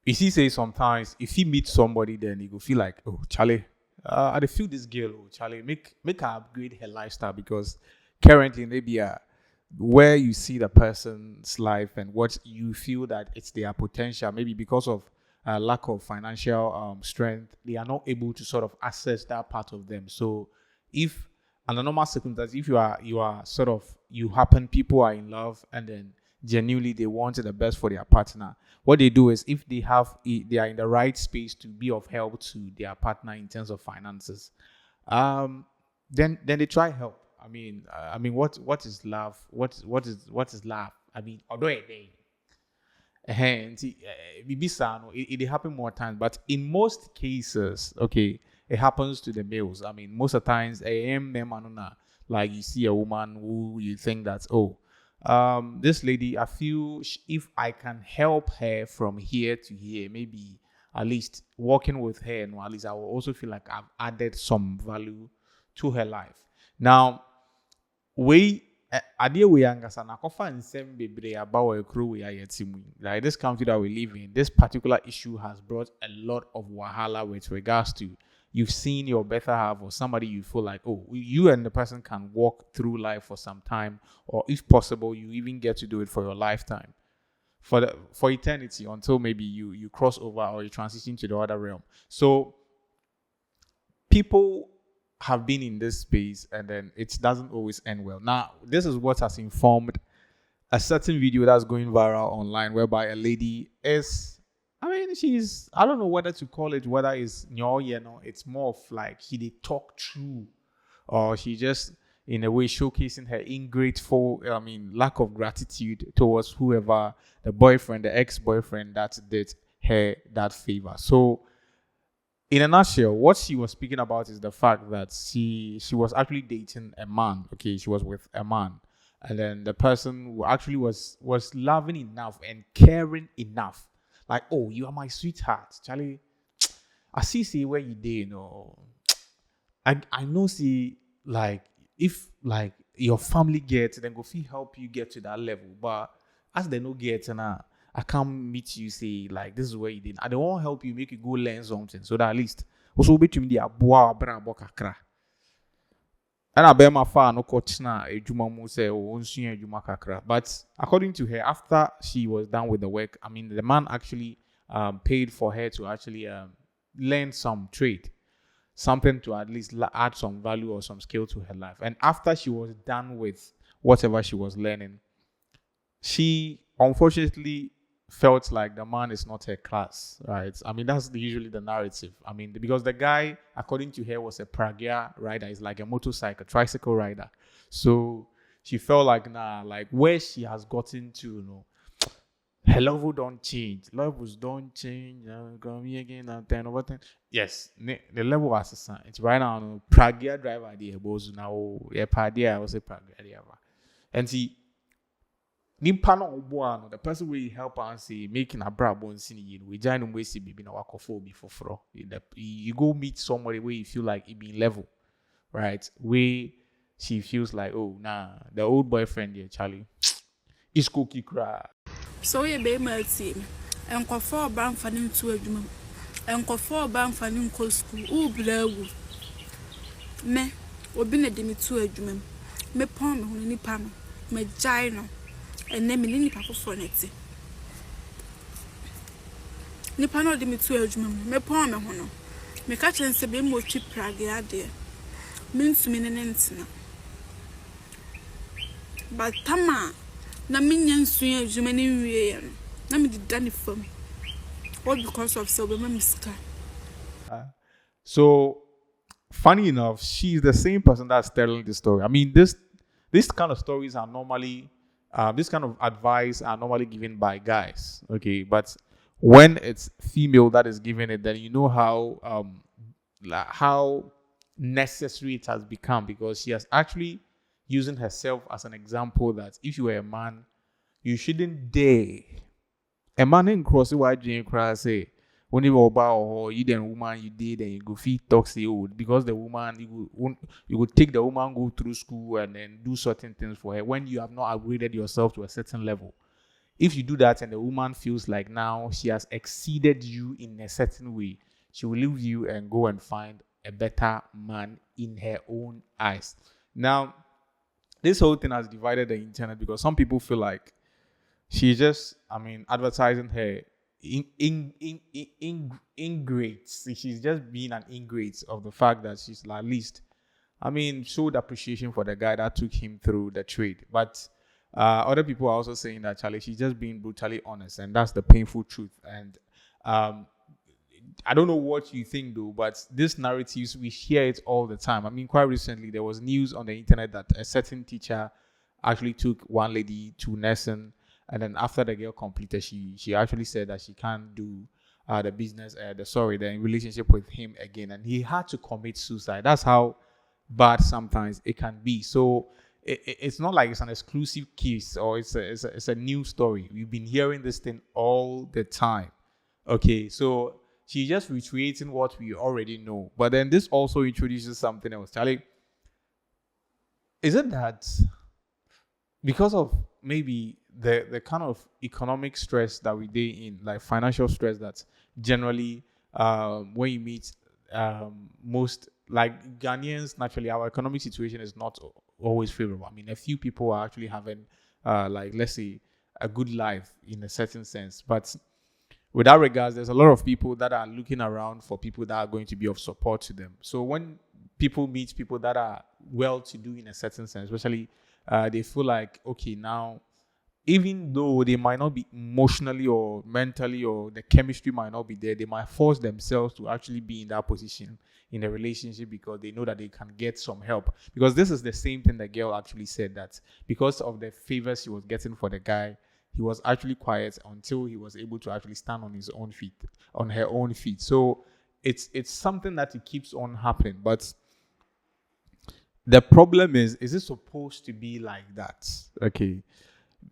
you see, say sometimes if you meet somebody, then you go feel like, oh, Charlie, I dey feel this girl, oh, Charlie, make her upgrade her lifestyle because currently maybe where you see the person's life and what you feel that it's their potential, maybe because of lack of financial strength, they are not able to sort of access that part of them. So, if under normal circumstances, if you are sort of you happen people are in love and then genuinely they want the best for their partner, what they do is if they are in the right space to be of help to their partner in terms of finances, um, then they try help. What is love? What is love? I mean, although maybe it happen more times, but in most cases, okay, it happens to the males. I mean, most of the times, like you see a woman who you think that, oh, this lady, I feel if I can help her from here to here, maybe at least working with her, and at least I will also feel like I've added some value to her life. Now, we adeɛ wei ankasa na akɔfa nsɛm bebree aba wɔ ekuro wei ayɛ ti mu yi. Like this country that we live in, this particular issue has brought a lot of wahala with regards to you've seen your better half or somebody you feel like, oh, you and the person can walk through life for some time, or if possible, you even get to do it for your lifetime, for eternity, until maybe you cross over or you transition to the other realm. So people have been in this space and then it doesn't always end well. Now, this is what has informed a certain video that's going viral online whereby a lady is, I don't know whether to call it, whether it's, it's more of like she did talk true or she just in a way showcasing her ungrateful, lack of gratitude towards whoever, the boyfriend, the ex-boyfriend that did her that favor. So in a nutshell, what she was speaking about is the fact that she was actually dating a man. Okay, she was with a man, and then the person who actually was loving enough and caring enough, like, oh, you are my sweetheart, Charlie. I see where you did, I know see like if like your family gets, then go feel help you get to that level, but as they no get now. I can't meet you, say, like, this is where you did. I don't want to help you, make you go learn something. So that at least, also between the abua, brabo kakra. And I bear my far, no coach na, a juma mo say, oh, juma kakra. But according to her, after she was done with the work, the man actually paid for her to actually learn some trade. Something to at least add some value or some skill to her life. And after she was done with whatever she was learning, she unfortunately felt like the man is not her class, right? That's usually the narrative. Because the guy, according to her, was a pragya rider. It's like a tricycle rider. So she felt like, like where she has gotten to, her level don't change. Levels don't change. Come here again and 10 over 10. Yes, the level was the same. It's right now, pragya driver idea. Now, I was a pragya driver. And see, the person will help and say making a brabo and see we join we see baby na wakofo before you go meet somebody where you feel like it be level, right? Where she feels like, oh, the old boyfriend here, Charlie, is cookie cry. So you be my team and for ban fanning to a juma and for ban fanning co school blue me or been a demi to a juma me palm me pam me gino. And then me papa for next. Nipa no de me to adwuma me pon me ho no. Me ka chen se be mo twi prage ade. Me nsumi ne ntina. But tama na me nya nsu adwuma ne wie ye no. Na me dida ne fam. All because of so be miska. So funny enough, she's the same person that's telling the story. This kind of stories are normally this kind of advice are normally given by guys, okay? But when it's female that is giving it, then you know how necessary it has become, because she has actually using herself as an example that if you were a man, you shouldn't dare. A man in cross wide dream cry say, when you about or you then woman you did and you go feed toxic because the woman you would take the woman go through school and then do certain things for her when you have not upgraded yourself to a certain level. If you do that and the woman feels like now she has exceeded you in a certain way, she will leave you and go and find a better man in her own eyes. Now, this whole thing has divided the internet because some people feel like she's just, advertising her ingrates. She's just being an ingrate of the fact that she's at least, showed appreciation for the guy that took him through the trade. But other people are also saying that Charlie, she's just being brutally honest, and that's the painful truth. And um, I don't know what you think though, but these narratives, we hear it all the time. Quite recently there was news on the internet that a certain teacher actually took one lady to nursing, and then after the girl completed, she actually said that she can't do the relationship with him again, and he had to commit suicide. That's how bad sometimes it can be. So it's not like it's an exclusive case or it's a new story. We've been hearing this thing all the time. Okay, so she's just reiterating what we already know. But then this also introduces something else. Charlie, is it that because of maybe the kind of economic stress that we day in, like financial stress, that generally when you meet most like Ghanaians, naturally our economic situation is not always favorable. A few people are actually having like, let's say, a good life in a certain sense, but with that regards, there's a lot of people that are looking around for people that are going to be of support to them. So when people meet people that are well to do in a certain sense, especially they feel like, okay, now, even though they might not be emotionally or mentally, or the chemistry might not be there, they might force themselves to actually be in that position in a relationship because they know that they can get some help. Because this is the same thing the girl actually said, that because of the favors she was getting for the guy, he was actually quiet until he was able to actually stand on his own feet, on her own feet. So it's something that it keeps on happening. But the problem is it supposed to be like that? Okay.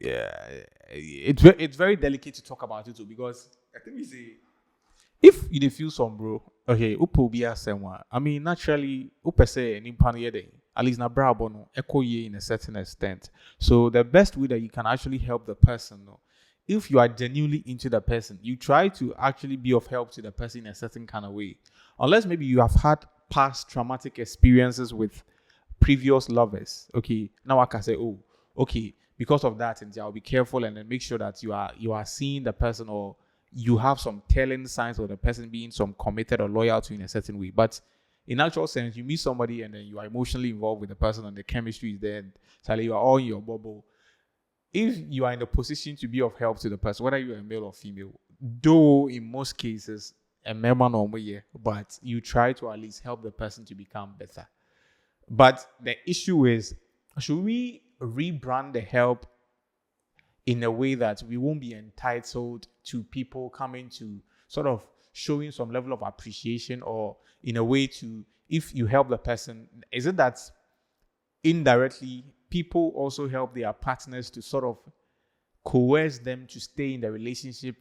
Yeah, it's very delicate to talk about it too, because I think we say, if you dey feel some bro, okay, upo be a someone. Naturally, upe say ni day. At least na brabo no echo ye in a certain extent. So the best way that you can actually help the person, no, if you are genuinely into the person, you try to actually be of help to the person in a certain kind of way. Unless maybe you have had past traumatic experiences with previous lovers. Okay, now I can say, oh, okay, because of that, and I'll be careful and then make sure that you are seeing the person, or you have some telling signs of the person being some committed or loyal to in a certain way. But in actual sense, you meet somebody and then you are emotionally involved with the person and the chemistry is there, and so you are all in your bubble. If you are in the position to be of help to the person, whether you're a male or female, though in most cases a member normal, yeah, but you try to at least help the person to become better. But the issue is, should we rebrand the help in a way that we won't be entitled to people coming to sort of showing some level of appreciation, or in a way to, if you help the person, is it that indirectly people also help their partners to sort of coerce them to stay in the relationship,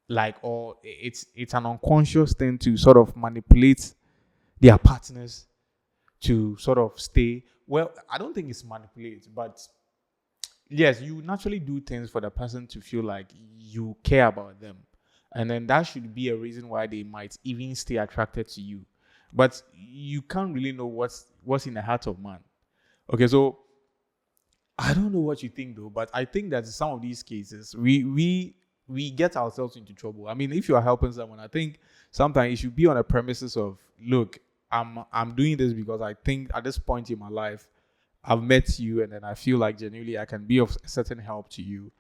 like, or it's an unconscious thing to sort of manipulate their partners to sort of stay? Well, I don't think it's manipulate, but yes, you naturally do things for the person to feel like you care about them. And then that should be a reason why they might even stay attracted to you. But you can't really know what's in the heart of man. Okay, so I don't know what you think though, but I think that in some of these cases, we get ourselves into trouble. If you are helping someone, I think sometimes it should be on a premises of, look, I'm doing this because I think at this point in my life, I've met you, and then I feel like genuinely I can be of certain help to you.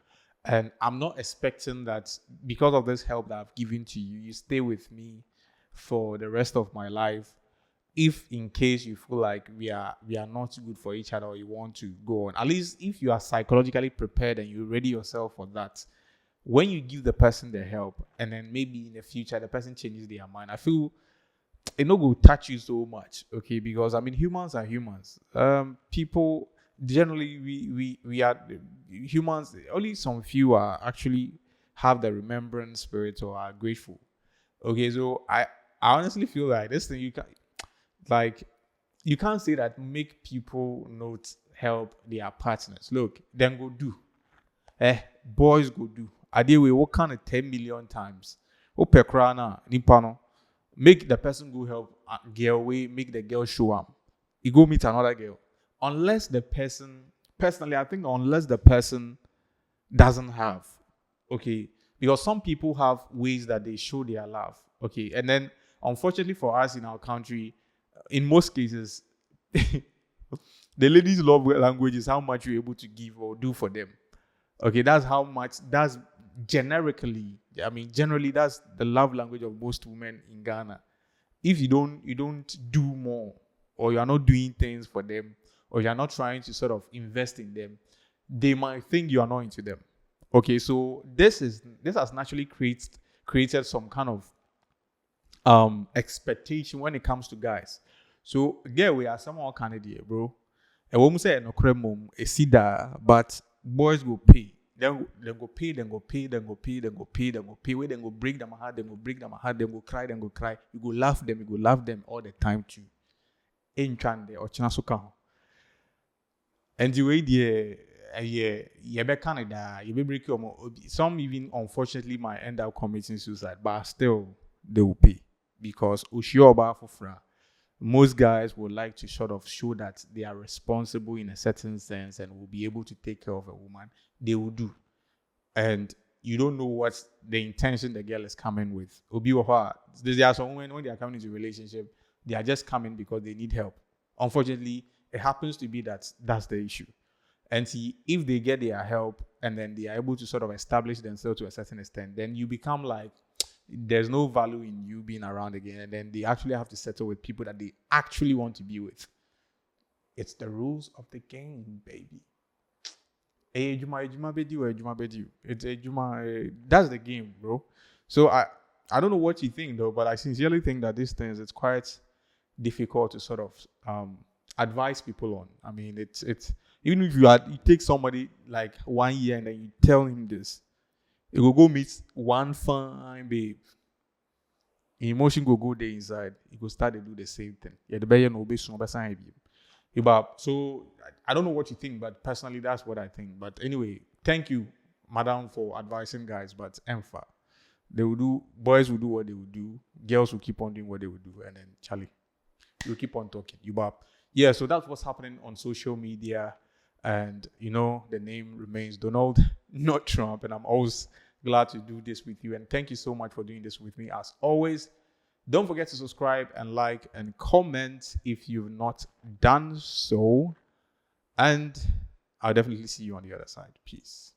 And I'm not expecting that because of this help that I've given to you, you stay with me for the rest of my life. If in case you feel like we are not good for each other, or you want to go on, at least if you are psychologically prepared and you ready yourself for that, when you give the person the help, and then maybe in the future the person changes their mind, I feel it no go touch you so much, okay? Because humans are humans. People generally, we are humans. Only some few are actually have the remembrance spirit or are grateful. Okay, so I honestly feel like this thing, you can't say that make people not help their partners. Look, then go do. boys go do. Ade we what kind of 10 million times. Ope krana nipa no. Make the person go help girl way, make the girl show up. You go meet another girl. Unless the person, personally, I think unless the person doesn't have, okay, because some people have ways that they show their love, okay, and then unfortunately for us in our country, in most cases, the ladies' love language is how much you're able to give or do for them. Okay, that's how much. That's generically. I mean, generally, that's the love language of most women in Ghana. If you don't do more, or you are not doing things for them, or you are not trying to sort of invest in them, they might think you are not into them. Okay, so this has naturally created some kind of expectation when it comes to guys. So again, we are someone candidate, bro. And when we say no cremum, a sida, but boys will pay. Then go pay, then go pay, then go pay, then go pay, then go pay. Wait, then go break them heart, then go break them heart, then go cry, then go cry. You go laugh them all the time too. Ain't trying there or china soka. And the way you be Canada, you be break your some even unfortunately might end up committing suicide, but still they will pay because Ushioba for most guys would like to sort of show that they are responsible in a certain sense and will be able to take care of a woman. They will do. And you don't know what the intention the girl is coming with. There are some women when they are coming into a relationship, they are just coming because they need help. Unfortunately, it happens to be that that's the issue. And see, if they get their help and then they are able to sort of establish themselves to a certain extent, then you become like, there's no value in you being around again. And then they actually have to settle with people that they actually want to be with. It's the rules of the game, baby. That's the game, bro. So I don't know what you think though, but I sincerely think that these things, it's quite difficult to sort of advise people on. I mean, it's even if you take somebody like 1 year and then you tell him this, he will go meet one fine babe. Emotion go there inside. He go start to do the same thing. Yeah, the better no be soon, but so I don't know what you think, but personally that's what I think. But anyway, thank you, madam, for advising guys. But Empha, boys will do what they will do, girls will keep on doing what they will do, and then Charlie, you keep on talking. Yeah, so that's what's happening on social media. And the name remains Donald, not Trump. And I'm always glad to do this with you. And thank you so much for doing this with me as always. Don't forget to subscribe and like and comment if you've not done so. And I'll definitely see you on the other side. Peace.